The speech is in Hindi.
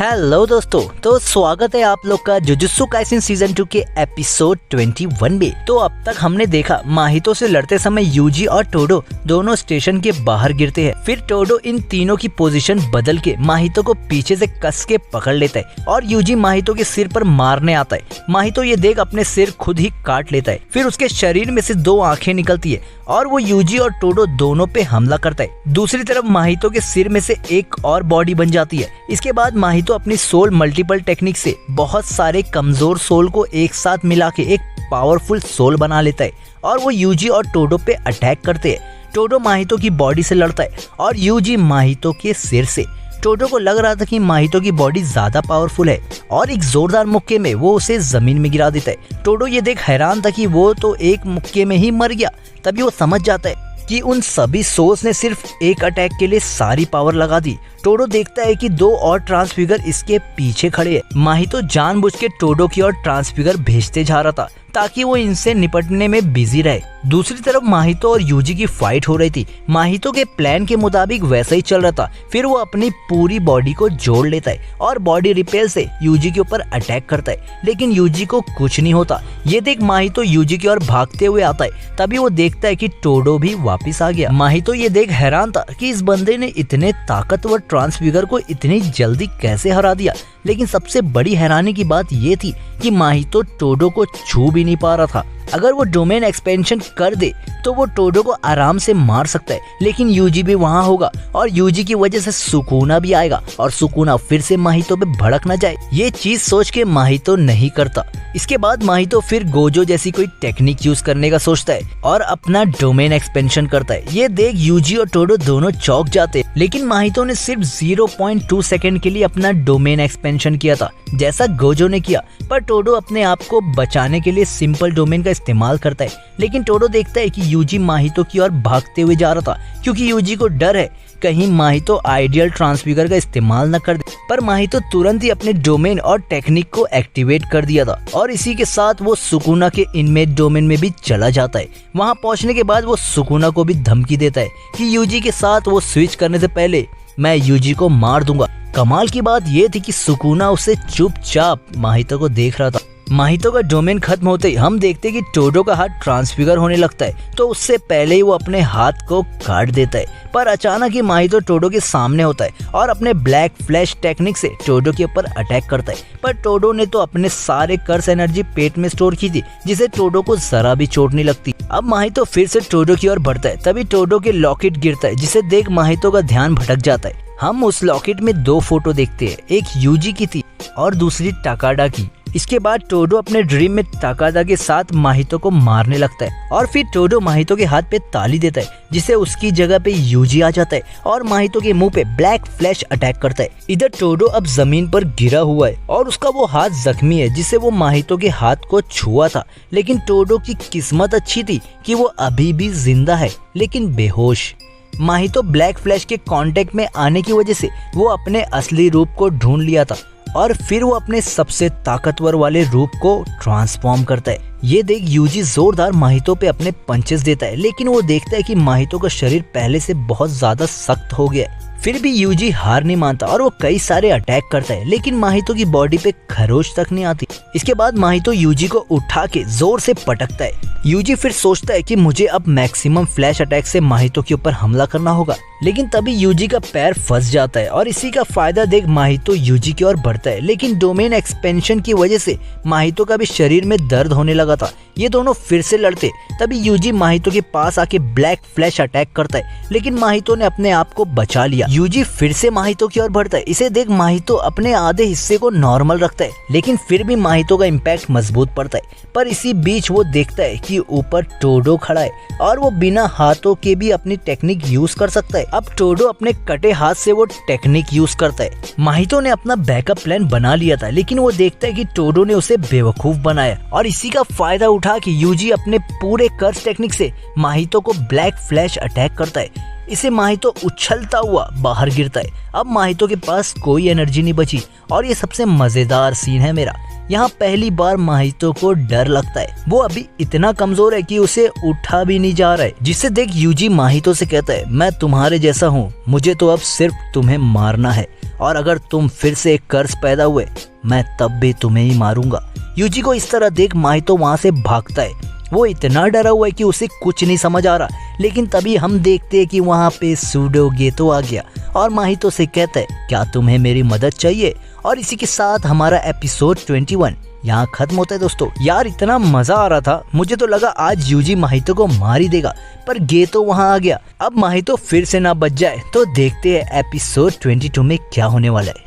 हेलो दोस्तों, तो स्वागत है आप लोग का जुजुत्सु काइसेन सीजन 2 के एपिसोड 21 में। तो अब तक हमने देखा माहितो से लड़ते समय यूजी और टोडो दोनों स्टेशन के बाहर गिरते हैं। फिर टोडो इन तीनों की पोजीशन बदल के माहितो को पीछे से कस के पकड़ लेता है और यूजी माहितो के सिर पर मारने आता है। माहितो ये देख अपने सिर खुद ही काट लेता है। फिर उसके शरीर में से 2 आंखें निकलती है और वो यूजी और टोडो दोनों पे हमला करता है। दूसरी तरफ माहितो के सिर में से एक और बॉडी बन जाती है। इसके बाद माहितो अपनी सोल मल्टीपल टेक्निक से बहुत सारे कमजोर सोल को एक साथ मिला के एक पावरफुल सोल बना लेता है और वो यूजी और टोडो पे अटैक करते हैं। टोडो माहितो की बॉडी से लड़ता है और यूजी माहितो के सिर से। टोडो को लग रहा था कि माहितो की बॉडी ज्यादा पावरफुल है और एक जोरदार मुक्के में वो उसे जमीन में गिरा देता है। टोडो ये देख हैरान था कि वो तो एक मुक्के में ही मर गया। तभी वो समझ जाता है कि उन सभी सोल्स ने सिर्फ एक अटैक के लिए सारी पावर लगा दी। टोडो देखता है कि 2 और ट्रांसफिगर इसके पीछे खड़े हैं। माहितो जानबूझ के टोडो की ओर ट्रांसफिगर भेजते जा रहा था ताकि वो इनसे निपटने में बिजी रहे। दूसरी तरफ माहितो और यूजी की फाइट हो रही थी। माहितो के प्लान के मुताबिक वैसा ही चल रहा था। फिर वो अपनी पूरी बॉडी को जोड़ लेता है और बॉडी रिपेल से यूजी के ऊपर अटैक करता है, लेकिन यूजी को कुछ नहीं होता। ये देख माहितो यूजी की ओर भागते हुए आता है। तभी वो देखता है कि टोडो भी वापिस आ गया। माहितो ये देख हैरान था कि इस बंदे ने इतने ताकतवर ट्रांसफिगर को इतनी जल्दी कैसे हरा दिया। लेकिन सबसे बड़ी हैरानी की बात ये थी कि माहितो टोडो को छू भी नहीं पा रहा था। अगर वो डोमेन एक्सपेंशन कर दे तो वो टोडो को आराम से मार सकता है, लेकिन यूजी भी वहाँ होगा और यूजी की वजह से सुकुना भी आएगा और सुकुना फिर से माहितो पे भड़क न जाए। ये चीज सोच के माहितो नहीं करता। इसके बाद माहितो फिर गोजो जैसी कोई टेक्निक यूज करने का सोचता है और अपना डोमेन एक्सपेंशन करता है। ये देख यूजी और टोडो दोनों चौंक जाते हैं, लेकिन माहितो ने सिर्फ 0.2 सेकंड के लिए अपना डोमेन एक्सपेंशन किया था जैसा गोजो ने किया। पर टोडो अपने आप को बचाने के लिए सिंपल डोमेन का इस्तेमाल करता है, लेकिन टोडो देखता है कि यूजी माहितो की ओर भागते हुए जा रहा था क्योंकि यूजी को डर है कहीं माहितो आइडियल ट्रांसफिगर का इस्तेमाल न कर दे। पर माहितो तुरंत ही अपने डोमेन और टेक्निक को एक्टिवेट कर दिया था और इसी के साथ वो सुकुना के इनमेट डोमेन में भी चला जाता है। वहाँ पहुँचने के बाद वो सुकुना को भी धमकी देता है कि यूजी के साथ वो स्विच करने से पहले मैं यूजी को मार दूंगा। कमाल की बात ये थी कि सुकुना उसे चुपचाप माहितो को देख रहा था। माहितो का डोमेन खत्म होते ही हम देखते कि टोडो का हाथ ट्रांसफिगर होने लगता है, तो उससे पहले ही वो अपने हाथ को काट देता है। पर अचानक ही माहितो टोडो के सामने होता है और अपने ब्लैक फ्लैश टेक्निक से टोडो के ऊपर अटैक करता है। पर टोडो ने तो अपने सारे कर्स एनर्जी पेट में स्टोर की थी, जिसे टोडो को जरा भी चोट नहीं लगती। अब माहितो फिर से टोडो की ओर बढ़ता है। तभी टोडो के लॉकेट गिरता है, जिसे देख माहितो का ध्यान भटक जाता है। हम उस लॉकेट में 2 फोटो देखते हैं, एक यूजी की थी और दूसरी टाकाडा की। इसके बाद टोडो अपने ड्रीम में टाकाडा के साथ माहितो को मारने लगता है और फिर टोडो माहितो के हाथ पे ताली देता है, जिससे उसकी जगह पे यूजी आ जाता है और माहितो के मुंह पे ब्लैक फ्लैश अटैक करता है। इधर टोडो अब जमीन पर गिरा हुआ है और उसका वो हाथ जख्मी है जिससे वो माहितो के हाथ को छुआ था। लेकिन टोडो की किस्मत अच्छी थी कि वो अभी भी जिंदा है, लेकिन बेहोश। माहितो ब्लैक फ्लैश के कांटेक्ट में आने की वजह से वो अपने असली रूप को ढूंढ लिया था और फिर वो अपने सबसे ताकतवर वाले रूप को ट्रांसफॉर्म करता है। ये देख यूजी जोरदार माहितो पे अपने पंचेस देता है, लेकिन वो देखता है कि माहितो का शरीर पहले से बहुत ज्यादा सख्त हो गया है। फिर भी यूजी हार नहीं मानता और वो कई सारे अटैक करता है, लेकिन माहितो की बॉडी पे खरोच तक नहीं आती। इसके बाद माहितो यूजी को उठा के जोर से पटकता है। यूजी फिर सोचता है कि मुझे अब मैक्सिमम फ्लैश अटैक से माहितो के ऊपर हमला करना होगा, लेकिन तभी यूजी का पैर फंस जाता है और इसी का फायदा देख माहितो यूजी की ओर बढ़ता है। लेकिन डोमेन एक्सपेंशन की वजह से माहितो का भी शरीर में दर्द होने लगा था। ये दोनों फिर से लड़ते, तभी यूजी माहितो के पास आके ब्लैक फ्लैश अटैक करता है, लेकिन माहितो ने अपने आप को बचा लिया। यूजी फिर से माहितो की ओर बढ़ता है। इसे देख माहितो अपने आधे हिस्से को नॉर्मल रखता है, लेकिन फिर भी माहितो का इम्पैक्ट मजबूत पड़ता है। पर इसी बीच वो देखता है कि ऊपर टोडो खड़ा है और वो बिना हाथों के भी अपनी टेक्निक यूज कर सकता है। अब टोडो अपने कटे हाथ से वो टेक्निक यूज करता है। माहितो ने अपना बैकअप प्लान बना लिया था, लेकिन वो देखता है कि टोडो ने उसे बेवकूफ बनाया और इसी का फायदा उठा के यूजी अपने पूरे कर्स टेक्निक से माहितो को ब्लैक फ्लैश अटैक करता है। इसे माहितो उछलता हुआ बाहर गिरता है। अब माहितो के पास कोई एनर्जी नहीं बची और ये सबसे मजेदार सीन है मेरा। यहाँ पहली बार माहितो को डर लगता है। वो अभी इतना कमजोर है कि उसे उठा भी नहीं जा रहा है, जिसे देख यूजी माहितो से कहता है, मैं तुम्हारे जैसा हूँ, मुझे तो अब सिर्फ तुम्हें मारना है और अगर तुम फिर से एक कर्स पैदा हुए मैं तब भी तुम्हें ही मारूंगा। यूजी को इस तरह देख माहितो वहाँ से भागता है। वो इतना डरा हुआ है कि उसे कुछ नहीं समझ आ रहा, लेकिन तभी हम देखते हैं कि वहाँ पे सूडो गेतो आ गया और माहितो से कहता है, क्या तुम्हें मेरी मदद चाहिए? और इसी के साथ हमारा एपिसोड 21 यहाँ खत्म होता है। दोस्तों यार इतना मजा आ रहा था, मुझे तो लगा आज यूजी माहितो को मार ही देगा, पर गेतो वहाँ आ गया। अब माहितो फिर से ना बच जाए तो देखते हैं एपिसोड 22 में क्या होने वाला है।